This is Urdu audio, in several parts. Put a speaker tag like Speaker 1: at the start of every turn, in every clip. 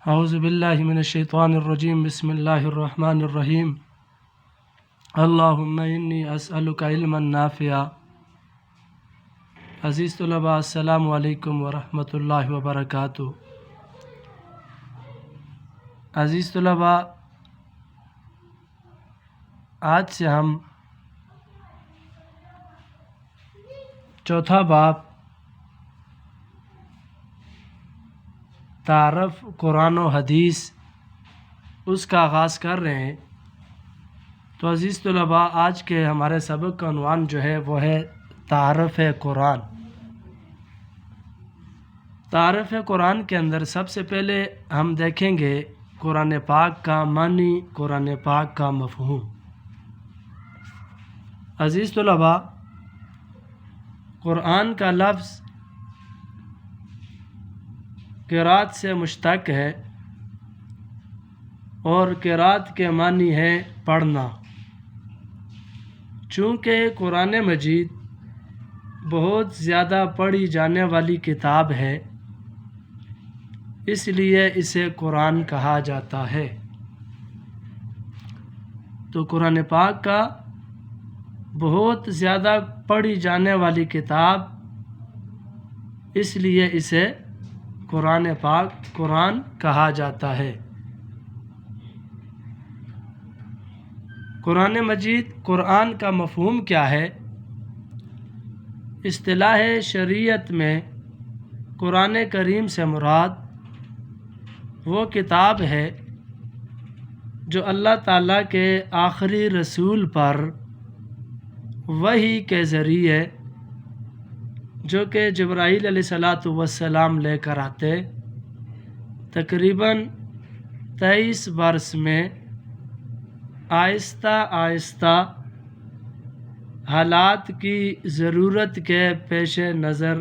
Speaker 1: اعوذ باللہ من الشیطان الرجیم بسم اللہ الرحمن الرحیم اللہم انی اسألک علما نافعا۔ عزیز طلباء، السلام علیکم ورحمۃ اللہ وبرکاتہ۔ عزیز طلباء، آج سے ہم چوتھا باب تعارف قرآن و حدیث اس کا آغاز کر رہے ہیں۔ تو عزیز طلباء، آج کے ہمارے سبق کا عنوان جو ہے وہ ہے تعارف قرآن۔ تعارف قرآن کے اندر سب سے پہلے ہم دیکھیں گے قرآن پاک کا معنی، قرآن پاک کا مفہوم۔ عزیز طلباء، قرآن کا لفظ قرات سے مشتق ہے اور قرات کے معنی ہے پڑھنا۔ چونکہ قرآن مجید بہت زیادہ پڑھی جانے والی کتاب ہے، اس لیے اسے قرآن کہا جاتا ہے۔ تو قرآن پاک کا بہت زیادہ پڑھی جانے والی کتاب، اس لیے اسے قرآن کہا جاتا ہے۔ قرآن مجید قرآن کا مفہوم کیا ہے؟ اصطلاح شریعت میں قرآن کریم سے مراد وہ کتاب ہے جو اللہ تعالیٰ کے آخری رسول پر وحی کے ذریعے، جو کہ جبرائیل علیہ السلام لے کر آتے، تقریباً 23 برس میں آہستہ آہستہ حالات کی ضرورت کے پیش نظر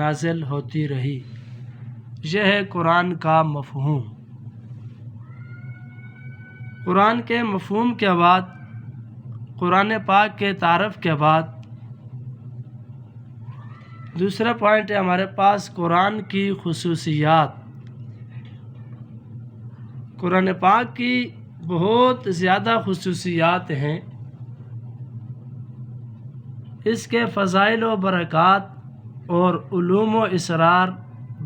Speaker 1: نازل ہوتی رہی۔ یہ ہے قرآن کا مفہوم۔ قرآن کے مفہوم کے بعد، قرآن پاک کے تعارف کے بعد، دوسرا پوائنٹ ہے ہمارے پاس قرآن کی خصوصیات۔ قرآن پاک کی بہت زیادہ خصوصیات ہیں، اس کے فضائل و برکات اور علوم و اسرار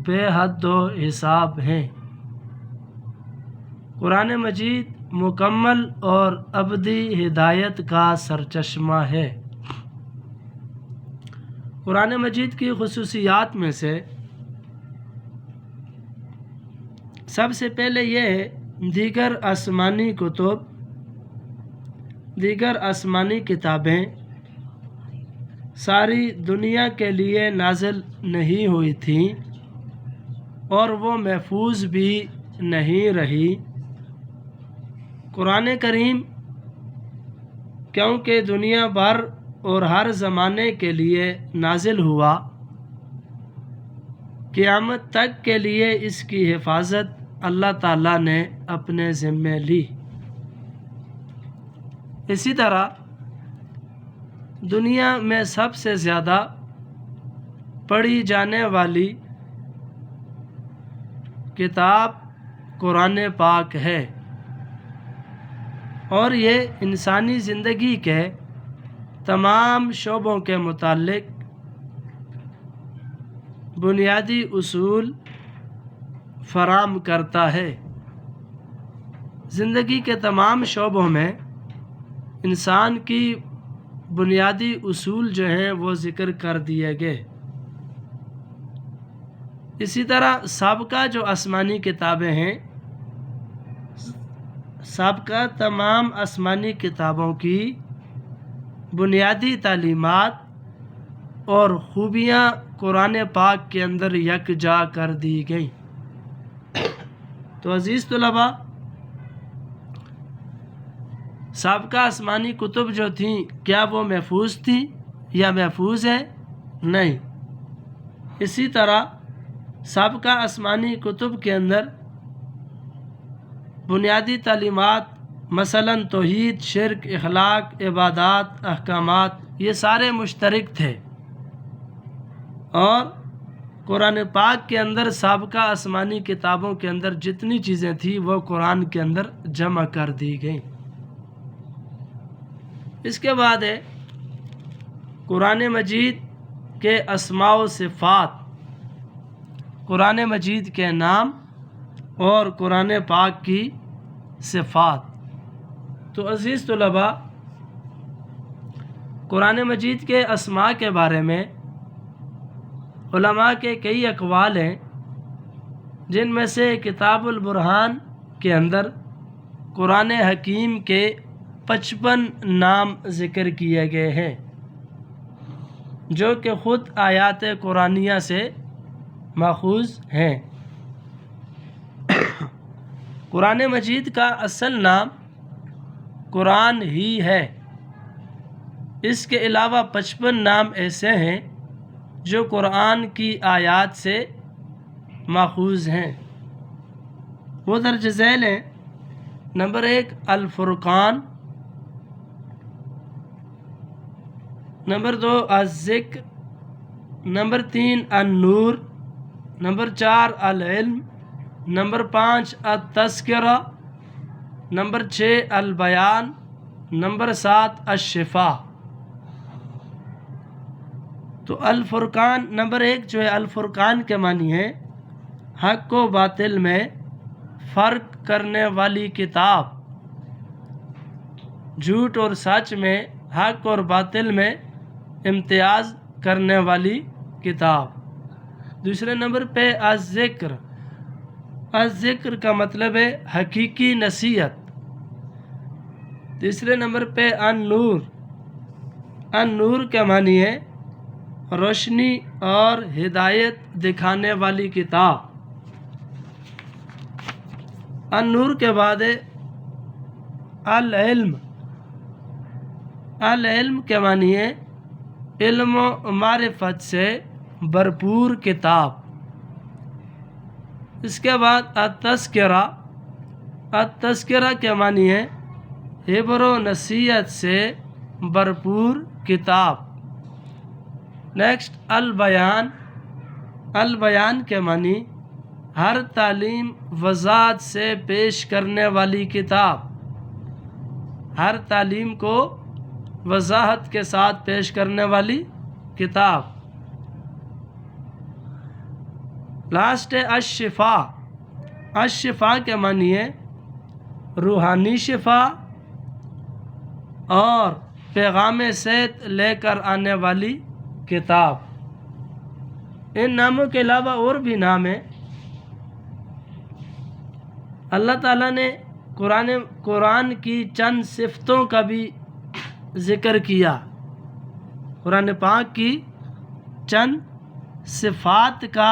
Speaker 1: بے حد و حساب ہیں۔ قرآن مجید مکمل اور ابدی ہدایت کا سرچشمہ ہے۔ قرآن مجید کی خصوصیات میں سے سب سے پہلے یہ ہے، دیگر آسمانی کتابیں ساری دنیا کے لیے نازل نہیں ہوئی تھیں اور وہ محفوظ بھی نہیں رہی۔ قرآن کریم کیونکہ دنیا بھر اور ہر زمانے کے لیے نازل ہوا، قیامت تک کے لیے اس کی حفاظت اللہ تعالیٰ نے اپنے ذمے لی۔ اسی طرح دنیا میں سب سے زیادہ پڑھی جانے والی کتاب قرآن پاک ہے، اور یہ انسانی زندگی کے تمام شعبوں کے متعلق بنیادی اصول فراہم کرتا ہے۔ زندگی کے تمام شعبوں میں انسان کی بنیادی اصول جو ہیں وہ ذکر کر دیے گئے۔ اسی طرح سابقہ جو آسمانی کتابیں ہیں، سابقہ تمام آسمانی کتابوں کی بنیادی تعلیمات اور خوبیاں قرآن پاک کے اندر یکجا کر دی گئیں۔ تو عزیز طلباء، سابقہ آسمانی کتب جو تھیں، کیا وہ محفوظ تھیں یا محفوظ ہے؟ نہیں۔ اسی طرح سابقہ آسمانی کتب کے اندر بنیادی تعلیمات، مثلاً توحید، شرک، اخلاق، عبادات، احکامات، یہ سارے مشترک تھے، اور قرآن پاک کے اندر سابقہ آسمانی کتابوں کے اندر جتنی چیزیں تھیں وہ قرآن کے اندر جمع کر دی گئیں۔ اس کے بعد ہے قرآن مجید کے اسماء و صفات، قرآن مجید کے نام اور قرآن پاک کی صفات۔ تو عزیز طلباء، قرآن مجید کے اسماء کے بارے میں علماء کے کئی اقوال ہیں، جن میں سے کتاب البرہان کے اندر قرآن حکیم کے 55 نام ذکر کیے گئے ہیں، جو کہ خود آیات قرآنیہ سے ماخوذ ہیں۔ قرآن مجید کا اصل نام قرآن ہی ہے۔ اس کے علاوہ 55 نام ایسے ہیں جو قرآن کی آیات سے ماخوذ ہیں۔ وہ درج ذیل ہیں: نمبر 1 الفرقان، نمبر 2 الذکر، نمبر 3 النور، نمبر 4 العلم، نمبر 5 التذکرہ، نمبر 6 البیان، نمبر 7 الشفاء۔ تو الفرقان نمبر 1 جو ہے، الفرقان کے معنی ہے حق و باطل میں فرق کرنے والی کتاب، جھوٹ اور سچ میں، حق اور باطل میں امتیاز کرنے والی کتاب۔ دوسرے نمبر پہ الذکر، الذکر کا مطلب ہے حقیقی نصیحت۔ تیسرے نمبر پہ النور، النور کا معنی ہے روشنی اور ہدایت دکھانے والی کتاب۔ النور کے بعد ہے العلم، العلم کے معنی ہے علم و معرفت سے بھرپور کتاب۔ اس کے بعد التذکرہ، التذکرہ کے معنی ہے عبر و نصیحت سے بھرپور کتاب۔ نیکسٹ البیان، البیان کے معنی ہر تعلیم وضاحت سے پیش کرنے والی کتاب، ہر تعلیم کو وضاحت کے ساتھ پیش کرنے والی کتاب۔ لاسٹ ہے الشفاء، الشفاء کے معنی ہے روحانی شفا اور پیغام صحت لے کر آنے والی کتاب۔ ان ناموں کے علاوہ اور بھی نام ہیں۔ اللہ تعالیٰ نے قرآن کی چند صفتوں کا بھی ذکر کیا، قرآن پاک کی چند صفات کا،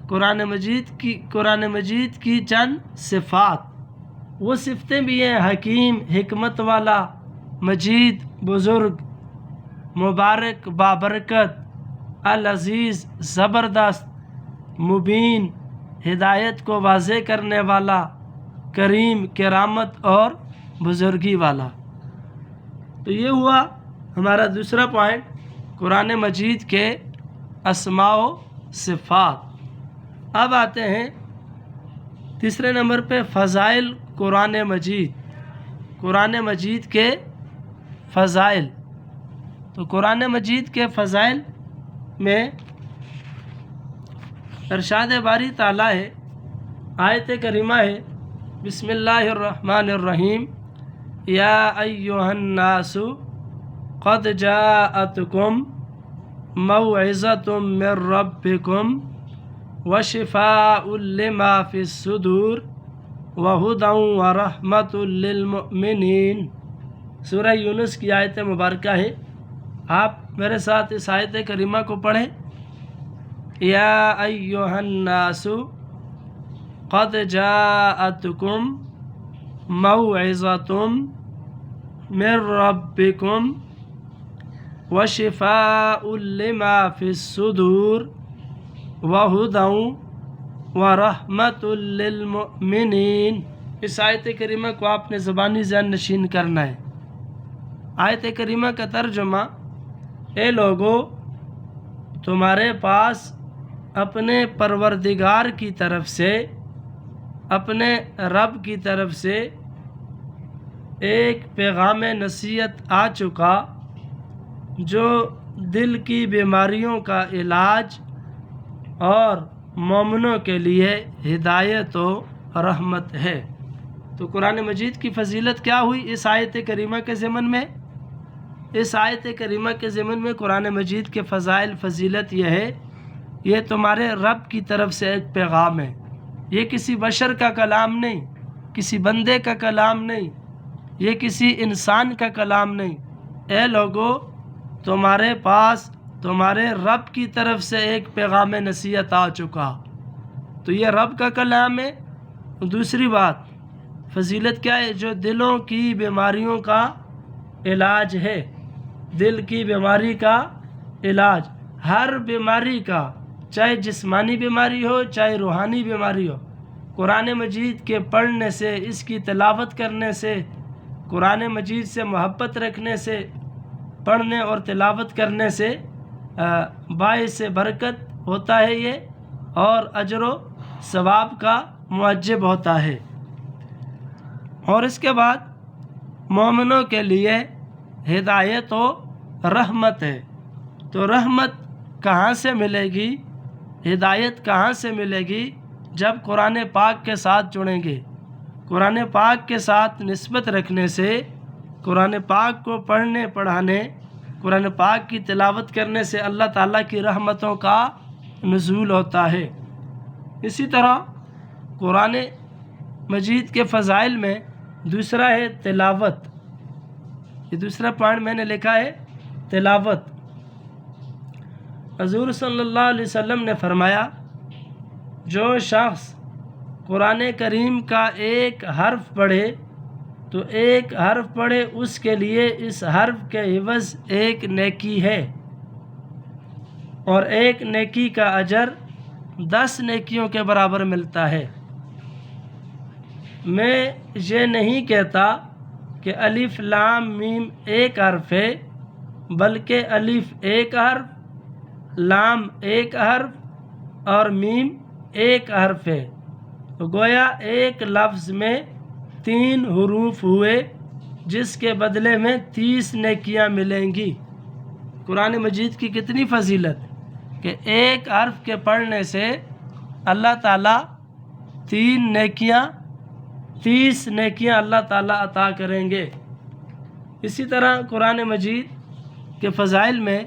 Speaker 1: قرآن مجید کی چند صفات، وہ صفتیں بھی ہیں: حکیم، حکمت والا، مجید، بزرگ، مبارک، بابرکت، العزیز، زبردست، مبین، ہدایت کو واضح کرنے والا، کریم، کرامت اور بزرگی والا۔ تو یہ ہوا ہمارا دوسرا پوائنٹ، قرآن مجید کے اسماء و صفات۔ اب آتے ہیں تیسرے نمبر پہ فضائل قرآن مجید، قرآن مجید کے فضائل۔ تو قرآن مجید کے فضائل میں ارشاد باری تعالیٰ ہے، آیت کریمہ ہے: بسم اللہ الرحمن الرحیم، یا ایھا الناس قد جاءتکم موعظۃ من ربکم وشفاء لما فی الصدور وہدی ورحمۃ للمؤمنین۔ سورہ یونس کی آیت مبارکہ ہے، آپ میرے ساتھ اس آیت کریمہ کو پڑھیں: یا ایھا الناس قد جاءتکم موعظۃ من ربکم وشفاء لما فی الصدور وہدی ورحمۃ للمؤمنین۔ اس آیت کریمہ کو آپ نے زبانی ذہن نشین کرنا ہے۔ آیت کریمہ کا ترجمہ: اے لوگو، تمہارے پاس اپنے پروردگار کی طرف سے، اپنے رب کی طرف سے ایک پیغام نصیحت آ چکا جو دل کی بیماریوں کا علاج اور مومنوں کے لیے ہدایت و رحمت ہے۔ تو قرآن مجید کی فضیلت کیا ہوئی اس آیت کریمہ کے ضمن میں؟ اس آیت کریمہ کے ضمن میں قرآن مجید کے فضائل فضیلت یہ ہے، یہ تمہارے رب کی طرف سے ایک پیغام ہے، یہ کسی بشر کا کلام نہیں، کسی بندے کا کلام نہیں، یہ کسی انسان کا کلام نہیں۔ اے لوگو، تمہارے پاس تمہارے رب کی طرف سے ایک پیغام نصیحت آ چکا، تو یہ رب کا کلام ہے۔ دوسری بات فضیلت کیا ہے؟ جو دلوں کی بیماریوں کا علاج ہے، دل کی بیماری کا علاج، ہر بیماری کا، چاہے جسمانی بیماری ہو چاہے روحانی بیماری ہو، قرآن مجید کے پڑھنے سے، اس کی تلاوت کرنے سے، قرآن مجید سے محبت رکھنے سے، پڑھنے اور تلاوت کرنے سے باعث برکت ہوتا ہے یہ، اور اجر و ثواب کا موجب ہوتا ہے۔ اور اس کے بعد مومنوں کے لیے ہدایت و رحمت ہے۔ تو رحمت کہاں سے ملے گی، ہدایت کہاں سے ملے گی؟ جب قرآن پاک کے ساتھ جڑیں گے۔ قرآن پاک کے ساتھ نسبت رکھنے سے، قرآن پاک کو پڑھنے پڑھانے، قرآن پاک کی تلاوت کرنے سے اللہ تعالیٰ کی رحمتوں کا نزول ہوتا ہے۔ اسی طرح قرآن مجید کے فضائل میں دوسرا ہے تلاوت۔ یہ دوسرا پوائنٹ میں نے لکھا ہے تلاوت۔ حضور صلی اللہ علیہ وسلم نے فرمایا، جو شخص قرآن کریم کا ایک حرف پڑھے تو ایک حرف پڑھے، اس کے لیے اس حرف کے عوض ایک نیکی ہے، اور ایک نیکی کا اجر 10 نیکیوں کے برابر ملتا ہے۔ میں یہ نہیں کہتا کہ الف لام میم ایک حرف ہے، بلکہ الف ایک حرف، لام ایک حرف اور میم ایک حرف ہے، تو گویا ایک لفظ میں 3 حروف ہوئے، جس کے بدلے میں 30 نیکیاں ملیں گی۔ قرآن مجید کی کتنی فضیلت کہ ایک حرف کے پڑھنے سے اللہ تعالیٰ 30 نیکیاں اللہ تعالیٰ عطا کریں گے۔ اسی طرح قرآن مجید کے فضائل میں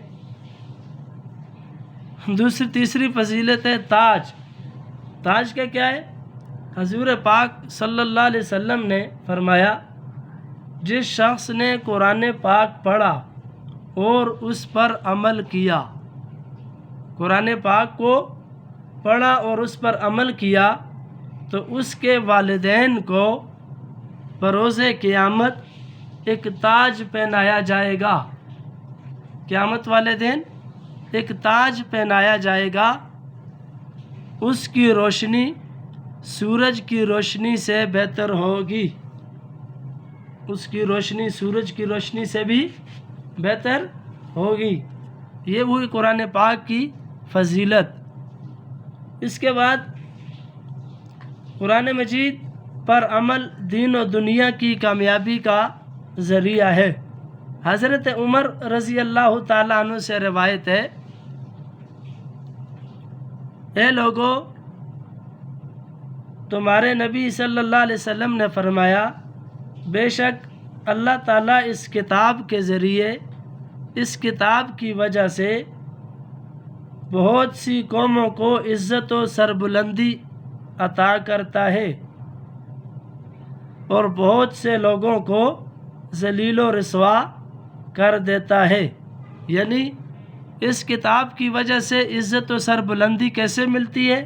Speaker 1: تیسری فضیلت ہے تاج۔ تاج کا کیا ہے؟ حضور پاک صلی اللہ علیہ وسلم نے فرمایا، جس شخص نے قرآن پاک پڑھا اور اس پر عمل کیا، قرآن پاک کو پڑھا اور اس پر عمل کیا، تو اس کے والدین کو بروز قیامت ایک تاج پہنایا جائے گا۔ قیامت والے دن ایک تاج پہنایا جائے گا، اس کی روشنی سورج کی روشنی سے بہتر ہوگی، اس کی روشنی سورج کی روشنی سے بھی بہتر ہوگی۔ یہ ہوئی قرآن پاک کی فضیلت۔ اس کے بعد قرآن مجید پر عمل دین و دنیا کی کامیابی کا ذریعہ ہے۔ حضرت عمر رضی اللہ تعالیٰ عنہ سے روایت ہے، اے لوگو، تمہارے نبی صلی اللہ علیہ وسلم نے فرمایا، بے شک اللہ تعالیٰ اس کتاب کے ذریعے، اس کتاب کی وجہ سے بہت سی قوموں کو عزت و سربلندی عطا کرتا ہے، اور بہت سے لوگوں کو ذلیل و رسوا کر دیتا ہے۔ یعنی اس کتاب کی وجہ سے عزت و سربلندی کیسے ملتی ہے؟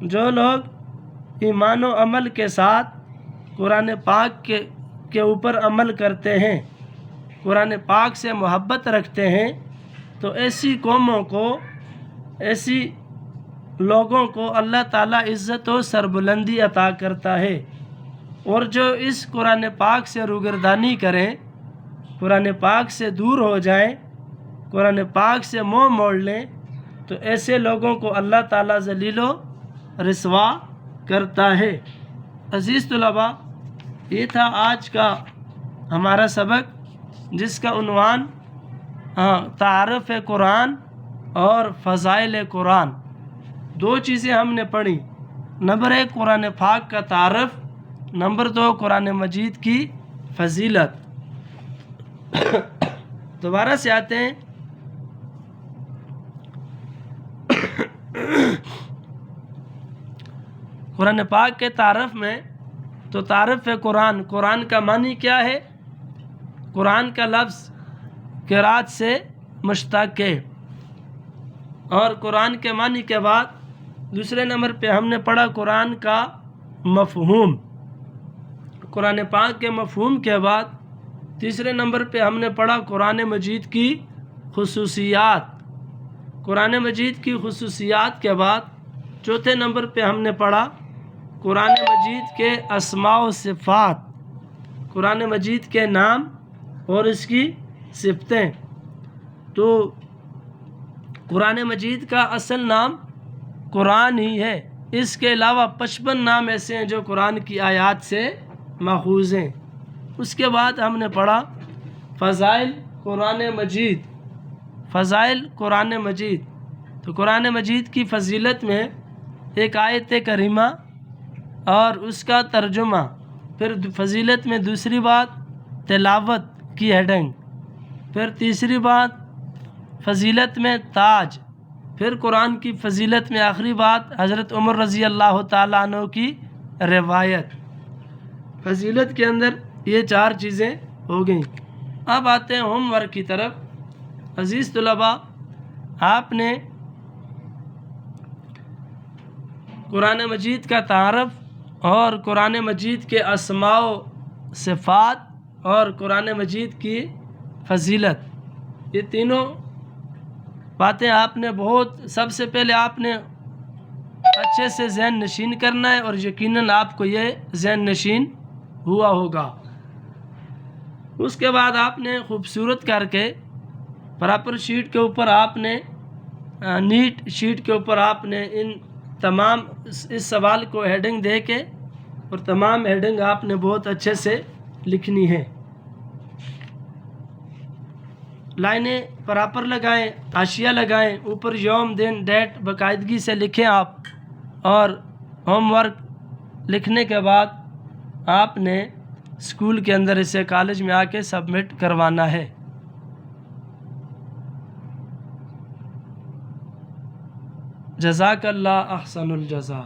Speaker 1: جو لوگ ایمان و عمل کے ساتھ قرآن پاک کے اوپر عمل کرتے ہیں، قرآن پاک سے محبت رکھتے ہیں، تو ایسی قوموں کو، ایسی لوگوں کو اللہ تعالیٰ عزت و سربلندی عطا کرتا ہے۔ اور جو اس قرآن پاک سے روگردانی کریں، قرآن پاک سے دور ہو جائیں، قرآن پاک سے منہ موڑ لیں، تو ایسے لوگوں کو اللہ تعالیٰ ذلیل و رسوا کرتا ہے۔ عزیز طلباء، یہ تھا آج کا ہمارا سبق، جس کا عنوان تعارف قرآن اور فضائل قرآن۔ دو چیزیں ہم نے پڑھی، نمبر 1 قرآن پاک کا تعارف، نمبر 2 قرآن مجید کی فضیلت۔ دوبارہ سے آتے ہیں۔ قرآن پاک کے تعارف میں تو تعارف قرآن، قرآن کا معنی کیا ہے؟ قرآن کا لفظ قرات سے مشتق ہے، اور قرآن کے معنی کے بعد دوسرے نمبر پہ ہم نے پڑھا قرآن کا مفہوم۔ قرآن پاک کے مفہوم کے بعد تیسرے نمبر پہ ہم نے پڑھا قرآن مجید کی خصوصیات۔ قرآن مجید کی خصوصیات کے بعد چوتھے نمبر پہ ہم نے پڑھا قرآن مجید کے اسماء و صفات، قرآن مجید کے نام اور اس کی صفتیں۔ تو قرآن مجید کا اصل نام قرآن ہی ہے، اس کے علاوہ 55 نام ایسے ہیں جو قرآن کی آیات سے ماخوذ ہیں۔ اس کے بعد ہم نے پڑھا فضائل قرآن مجید، فضائل قرآن مجید۔ تو قرآن مجید کی فضیلت میں ایک آیت کریمہ اور اس کا ترجمہ، پھر فضیلت میں دوسری بات تلاوت کی ہیڈنگ، پھر تیسری بات فضیلت میں تاج، پھر قرآن کی فضیلت میں آخری بات حضرت عمر رضی اللہ تعالیٰ عنہ کی روایت۔ فضیلت کے اندر یہ 4 چیزیں ہو گئیں۔ اب آتے ہیں ہوم ورک کی طرف۔ عزیز طلباء، آپ نے قرآن مجید کا تعارف اور قرآن مجید کے اسماء و صفات اور قرآن مجید کی فضیلت، یہ تینوں باتیں آپ نے سب سے پہلے آپ نے اچھے سے ذہن نشین کرنا ہے، اور یقیناً آپ کو یہ ذہن نشین ہوا ہوگا۔ اس کے بعد آپ نے خوبصورت کر کے پراپر شیٹ کے اوپر آپ نے نیٹ شیٹ کے اوپر آپ نے ان تمام اس سوال کو ہیڈنگ دے کے، اور تمام ہیڈنگ آپ نے بہت اچھے سے لکھنی ہے۔ لائنیں پراپر لگائیں، حاشیہ لگائیں، اوپر یوم دن ڈیٹ باقاعدگی سے لکھیں آپ، اور ہوم ورک لکھنے کے بعد آپ نے اسکول کے اندر اسے کالج میں آ کے سبمٹ کروانا ہے۔ جزاک اللہ احسن الجزا۔